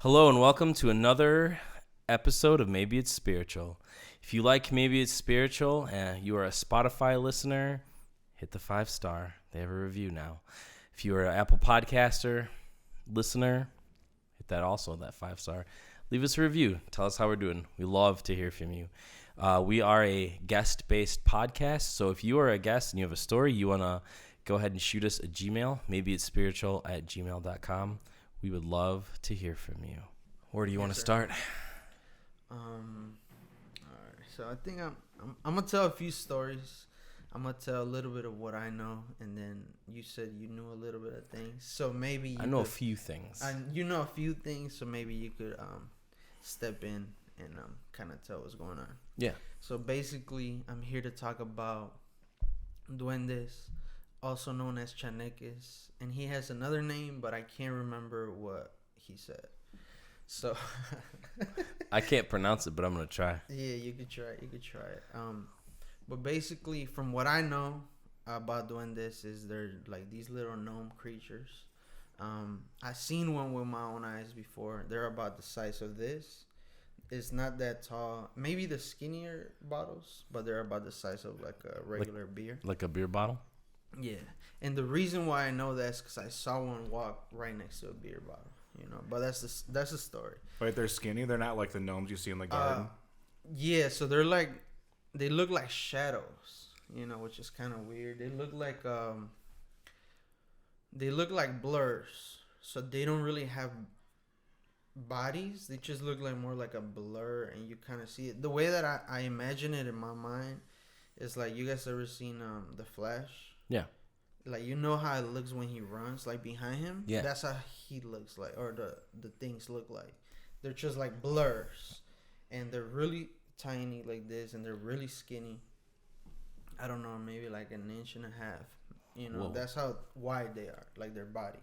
Hello and welcome to another episode of Maybe It's Spiritual. If you like Maybe It's Spiritual and you are a Spotify listener, hit the 5-star. They have a review now. If you are an Apple Podcaster listener, hit that also, that 5-star. Leave us a review. Tell us how we're doing. We love to hear from you. We are a guest-based podcast, so if you are a guest and you have a story, you want to go ahead and shoot us a Gmail. Maybe it's spiritual@gmail.com. We would love to hear from you. Where do you want to start? All right. So I think I'm gonna tell a few stories. I'm gonna tell a little bit of what I know, and then you said you knew a little bit of things. So maybe I know a few things. You know a few things, so maybe you could step in and kind of tell what's going on. Yeah. So basically, I'm here to talk about Duendes, also known as Chaneques, and he has another name, but I can't remember what he said. So I can't pronounce it, but I'm gonna try. Yeah, you could try it. But basically, from what I know about Duendes, is they're like these little gnome creatures. I've seen one with my own eyes before. They're about the size of this. It's not that tall. Maybe the skinnier bottles, but they're about the size of like a regular beer. Like a beer bottle? Yeah, and the reason why I know that's because I saw one walk right next to a beer bottle. You know, but that's the story. Wait, they're skinny. They're not like the gnomes you see in the garden. Yeah, so they look like shadows. You know, which is kind of weird. They look like blurs. So they don't really have bodies. They just look like more like a blur, and you kind of see it. The way that I imagine it in my mind is like, you guys ever seen The Flash? Yeah. Like, you know how it looks when he runs, like behind him? Yeah. That's how he looks like, or the things look like. They're just like blurs. And they're really tiny like this, and they're really skinny. I don't know, maybe like an inch and a half. You know, Whoa. That's how wide they are, like their bodies.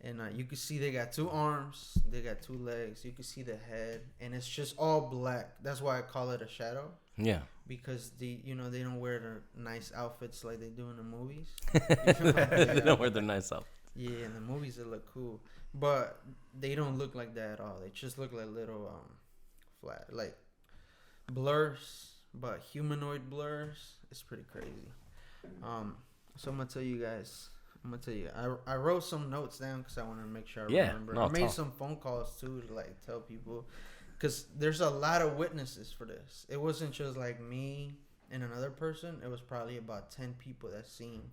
And you can see they got 2 arms, they got 2 legs. You can see the head, and it's just all black. That's why I call it a shadow. Yeah. Because they don't wear the nice outfits like they do in the movies. They don't wear their nice outfits. Yeah, in the movies they look cool, but they don't look like that at all. They just look like little flat, like blurs, but humanoid blurs. It's pretty crazy. So I'm gonna tell you guys. I wrote some notes down because I want to make sure I remember. I made some phone calls too to like tell people, because there's a lot of witnesses for this. It wasn't just like me and another person. It was probably about 10 people that seen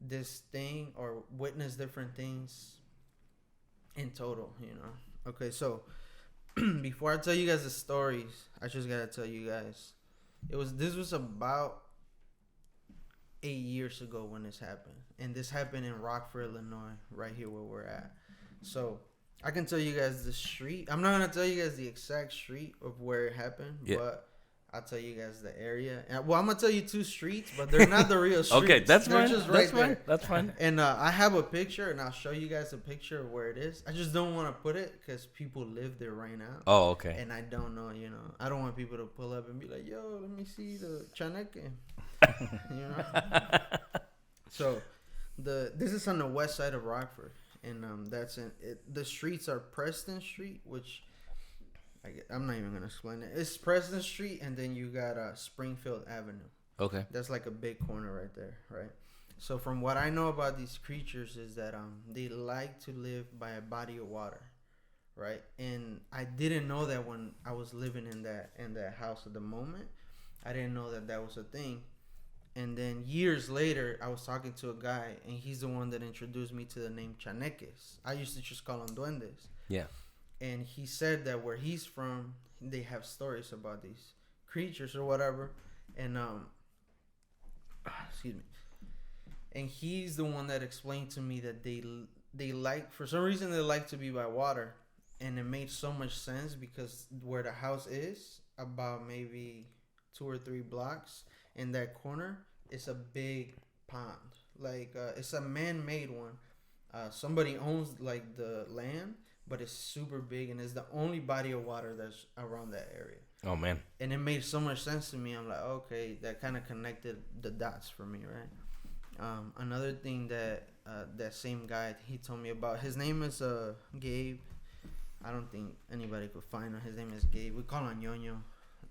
this thing or witnessed different things in total, you know. Okay, so before I tell you guys the stories, I just gotta tell you guys, this was about 8 years ago when this happened, and this happened in Rockford, Illinois, right here where we're at. So I can tell you guys the street. I'm not gonna tell you guys the exact street of where it happened, but I'll tell you guys the area. And, well, I'm gonna tell you 2 streets, but they're not the real streets. Okay, that's they're fine. Just right there. That's fine. And I have a picture, and I'll show you guys a picture of where it is. I just don't want to put it because people live there right now. Oh, okay. And I don't know, you know. I don't want people to pull up and be like, "Yo, let me see the Chaneque." You know. So, this is on the west side of Rockford, and that's the streets are Preston Street, which I'm not even gonna explain it. It's Preston Street, and then you got Springfield Avenue. Okay. That's like a big corner right there, right? So from what I know about these creatures is that they like to live by a body of water, right? And I didn't know that when I was living in that house at the moment. I didn't know that was a thing. And then years later, I was talking to a guy, and he's the one that introduced me to the name Chaneques. I used to just call them Duendes. Yeah. And he said that where he's from, they have stories about these creatures or whatever. And excuse me. And he's the one that explained to me that they like, for some reason, they like to be by water. And it made so much sense because where the house is, about maybe 2 or 3 blocks, in that corner, it's a big pond. Like, it's a man-made one. Somebody owns, like, the land, but it's super big, and it's the only body of water that's around that area. Oh, man. And it made so much sense to me. I'm like, okay, that kind of connected the dots for me, right? Another thing that that same guy, he told me about, his name is Gabe. I don't think anybody could find him. His name is Gabe. We call him Ñoño,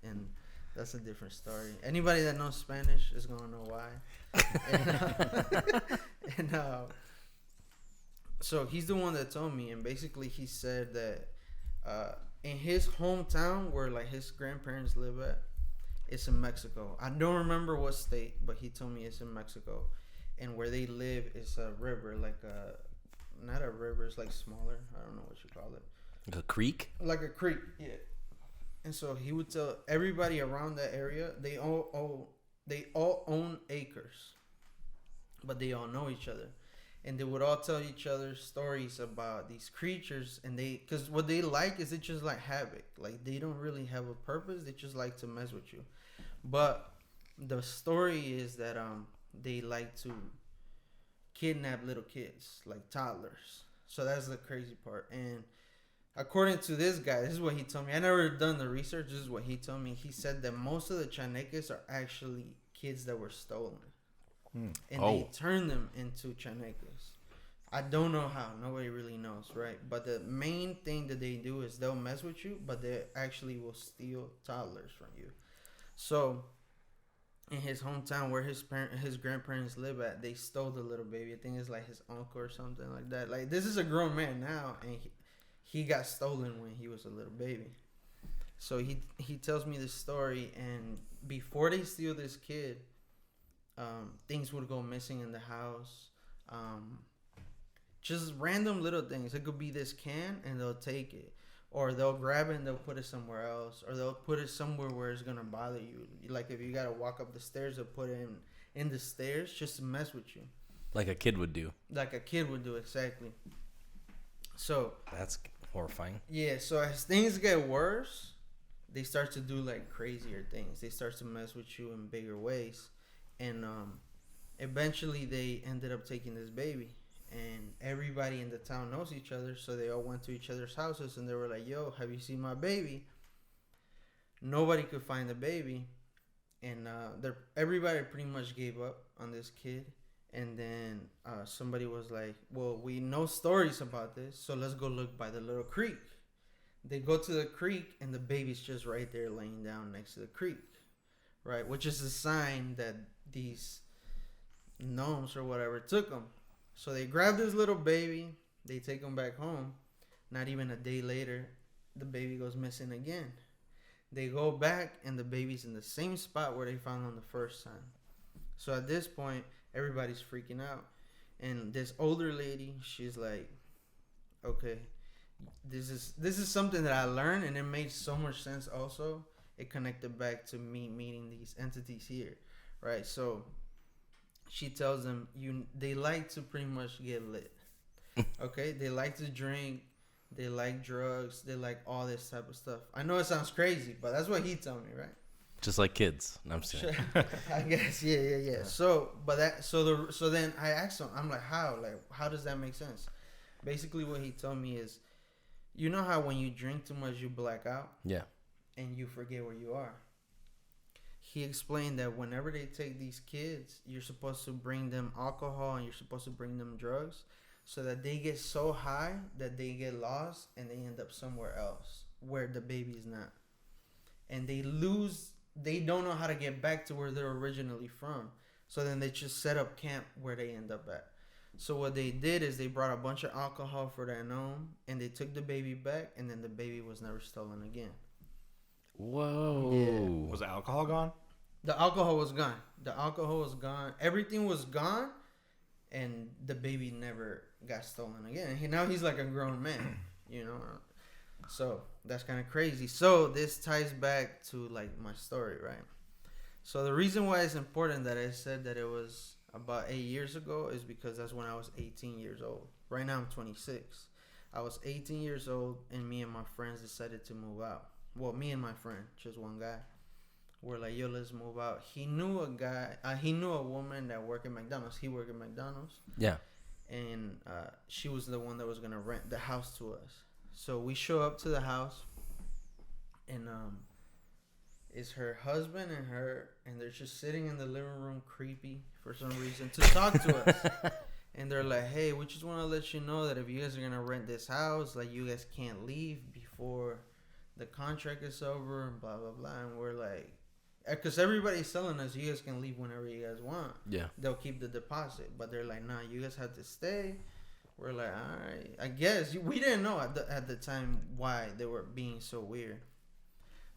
and that's a different story. Anybody that knows Spanish is gonna know why. and so he's the one that told me, and basically he said that in his hometown, where like his grandparents live at, it's in Mexico. I don't remember what state, but he told me it's in Mexico, and where they live is a river, like not a river, it's like smaller. I don't know what you call it. A creek? Like a creek, yeah. And so he would tell everybody around that area, they all own acres, but they all know each other, and they would all tell each other stories about these creatures, and because what they like is it just like havoc, like they don't really have a purpose, they just like to mess with you. But the story is that they like to kidnap little kids, like toddlers. So that's the crazy part. And according to this guy, this is what he told me. I never done the research. This is what he told me. He said that most of the Chaneques are actually kids that were stolen. And they turn them into Chaneques. I don't know how. Nobody really knows, right? But the main thing that they do is they'll mess with you, but they actually will steal toddlers from you. So in his hometown where his grandparents live at, they stole the little baby. I think it's like his uncle or something like that. Like, this is a grown man now, and he got stolen when he was a little baby. So he tells me this story, and before they steal this kid, things would go missing in the house. Just random little things. It could be this can, and they'll take it. Or they'll grab it and they'll put it somewhere else. Or they'll put it somewhere where it's going to bother you. Like if you got to walk up the stairs, they'll put it in the stairs just to mess with you. Like a kid would do. Like a kid would do, exactly. So that's horrifying. Yeah, so as things get worse, they start to do like crazier things. They start to mess with you in bigger ways. And eventually they ended up taking this baby. And everybody in the town knows each other, so they all went to each other's houses, and they were like, yo, have you seen my baby? Nobody could find the baby. And everybody pretty much gave up on this kid. And then somebody was like, well, we know stories about this, so let's go look by the little creek. They go to the creek, and the baby's just right there laying down next to the creek, right? Which is a sign that these gnomes or whatever took them. So they grab this little baby, they take him back home. Not even a day later, the baby goes missing again. They go back, and the baby's in the same spot where they found him the first time. So at this point, everybody's freaking out. And this older lady, she's like, okay, this is something that I learned, and it made so much sense also. It connected back to me meeting these entities here, right? So she tells them they like to pretty much get lit. Okay? They like to drink, they like drugs, they like all this type of stuff. I know it sounds crazy, but that's what he told me, right? Just like kids. No, I'm saying. I guess, yeah. So then I asked him, I'm like, how does that make sense? Basically what he told me is, you know how when you drink too much you black out? Yeah. And you forget where you are. He explained that whenever they take these kids, you're supposed to bring them alcohol and you're supposed to bring them drugs so that they get so high that they get lost and they end up somewhere else where the baby's not. And they don't know how to get back to where they're originally from. So then they just set up camp where they end up at. So what they did is they brought a bunch of alcohol for that gnome, and they took the baby back, and then the baby was never stolen again. Whoa. Yeah. Was the alcohol gone? The alcohol was gone. Everything was gone, and the baby never got stolen again. And now he's like a grown man, you know. So that's kind of crazy. So this ties back to like my story, right? So the reason why it's important that I said that it was about 8 years ago is because that's when I was 18 years old. Right now I'm 26. I was 18 years old, and me and my friends decided to move out. Well, me and my friend, just one guy. We're like, yo, let's move out. He knew a woman that worked at McDonald's. He worked at McDonald's. Yeah. And she was the one that was going to rent the house to us. So we show up to the house, and it's her husband and her, and they're just sitting in the living room creepy for some reason to talk to us. And they're like, hey, we just want to let you know that if you guys are gonna rent this house, like, you guys can't leave before the contract is over, and blah blah blah. And we're like, because everybody's telling us you guys can leave whenever you guys want. Yeah. They'll keep the deposit, but they're like, nah, you guys have to stay. We're like, all right, I guess. We didn't know at the time why they were being so weird.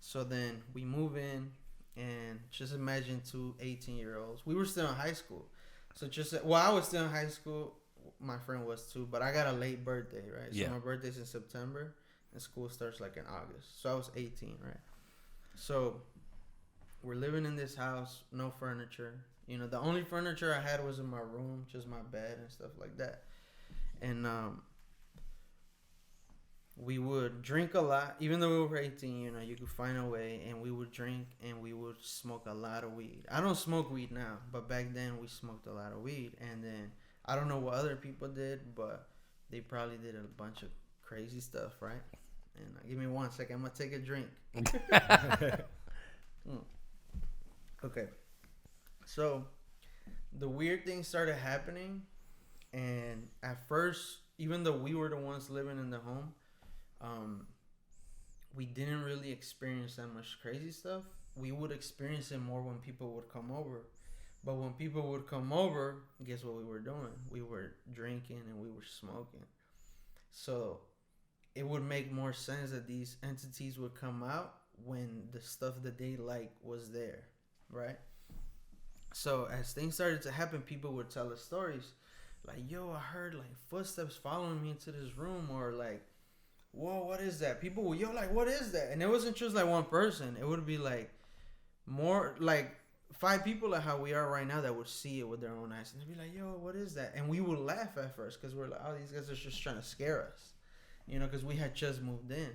So then we move in, and just imagine 2 18-year-olds. We were still in high school. So I was still in high school. My friend was too, but I got a late birthday, right? So my birthday's in September, and school starts like in August. So I was 18, right? So we're living in this house, no furniture. You know, the only furniture I had was in my room, just my bed and stuff like that. And we would drink a lot. Even though we were 18, you know, you could find a way, and we would drink, and we would smoke a lot of weed. I don't smoke weed now, but back then we smoked a lot of weed. And then I don't know what other people did, but they probably did a bunch of crazy stuff, right? And give me 1 second. I'm going to take a drink. Okay. So the weird things started happening. And at first, even though we were the ones living in the home, we didn't really experience that much crazy stuff. We would experience it more when people would come over. But when people would come over, guess what we were doing? We were drinking and we were smoking. So it would make more sense that these entities would come out when the stuff that they like was there, right? So as things started to happen, people would tell us stories like, yo, I heard like footsteps following me into this room, or like, whoa, what is that? People would, yo, like, what is that? And it wasn't just like one person. It would be like more like 5 people, like how we are right now, that would see it with their own eyes. And they'd be like, yo, what is that? And we would laugh at first because we're like, oh, these guys are just trying to scare us, you know, because we had just moved in.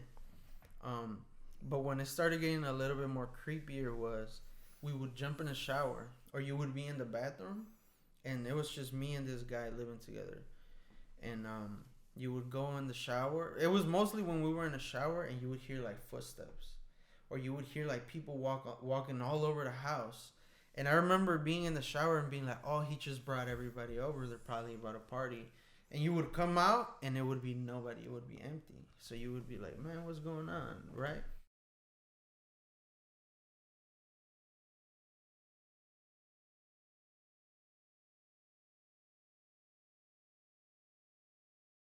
But when it started getting a little bit more creepier was we would jump in the shower, or you would be in the bathroom, and it was just me and this guy living together. And you would go in the shower. It was mostly when we were in the shower, and you would hear like footsteps, or you would hear like people walking all over the house. And I remember being in the shower and being like, oh, he just brought everybody over. They're probably about a party. And you would come out, and it would be nobody. It would be empty. So you would be like, man, what's going on, right?